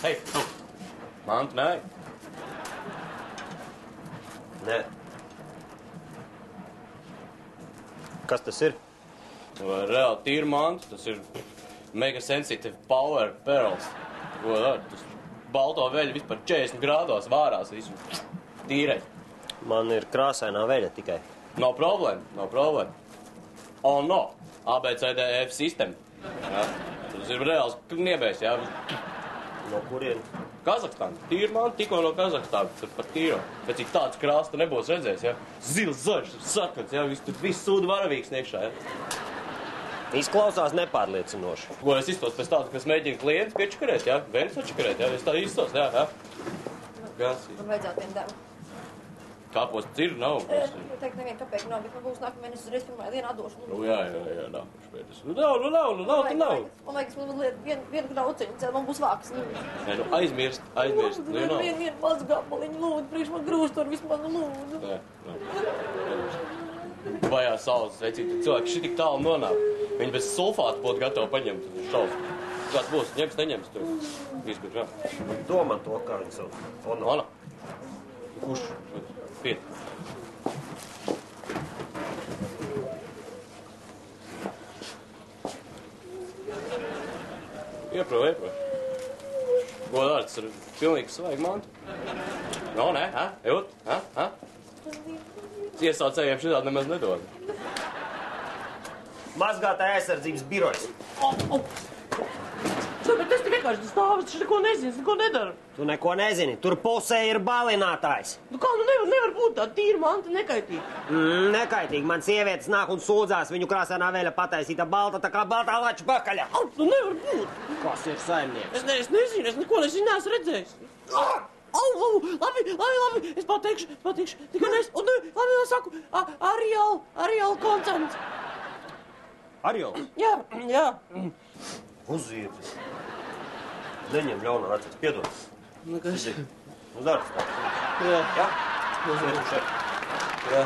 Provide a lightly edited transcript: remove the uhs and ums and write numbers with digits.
Hei, mantu, nē. Nē. Kas tas ir? Reāli tīra manta, tas ir mega sensitive power pearls. Ko dar? Tas balto veļu vispār 40 grādos vārās visu. Tīrai. Man ir krāsainā veļa tikai. Nav problēma, nav problēma. Oh, no. ABCDF sistēma. Jā. Tas ir reāls kniebējs, jā. No kurien? Kazahstāna. Tīra manta tikko no Kazahstāna. Tur pat tīro. Bet cik tāds krāsta nebūs redzējis, jā. Zils, zaļš, sarkans, jā. Viss sūda varavīgs iekšā, jā. Izklausās nepārliecinoši. Ko es izstos pēc tādu, kas mēģina klientu piečakarēt, jā? Vēns atčakarēt, jā? Es tā izstos, jā, jā. Kas? Man vajadzētu vienu devu. Kāposts ir, nav. Es teiktu, nevienu kapeiku nav, bet man būs nākamā mēnesis reiz pirmā dienā došu. Jā, nākamais pēdējais. Nav. Man liekas, man liet vienu grauciņu, man būs vāks. Nē, aizmirst. Vienu mazu gabaliņu lūdzu, priekš man grūst tur vismaz lūdzu. Vajā saules veicīgi cilvēki šī tik tālu nonāk. Viņi bez sulfātu būtu gatavi paņemt šausmu. Kāds būs? Ņems, neņems to. Vispār, jā. Doma to, kā viņi sauc. Ona. Kurš? Piet. Ieprov. Ko dara? Tas ir pilnīgi svaigi mantu. No, nē, ejot, Iesaucējiem šitādi nemaz nedod. Mazgātāja aizsardzības birojas. Bet es te vienkārši stāvu, es neko nezinu, es neko nedaru. Tu neko nezini, tur pusē ir balinātājs. Nu kā, nevar būt tā tīra manta nekaitīga. Nekaitīgi, man sievietes nāk un sūdzās, viņu krāsainā vēļa pataisīta balta, tā kā baltā lača bakaļa. Nu nevar būt. Kas ir saimnieks? Es nezinu, es neko neesmu redzējis. Labi, es pateikšu, tikai labi, saku, Arial koncerts. Arial? Jā. Uziet. Neņem ļaunā acīs, piedod. Nekas. Uz darbs tā. Jā? Uziet šeit. Jā.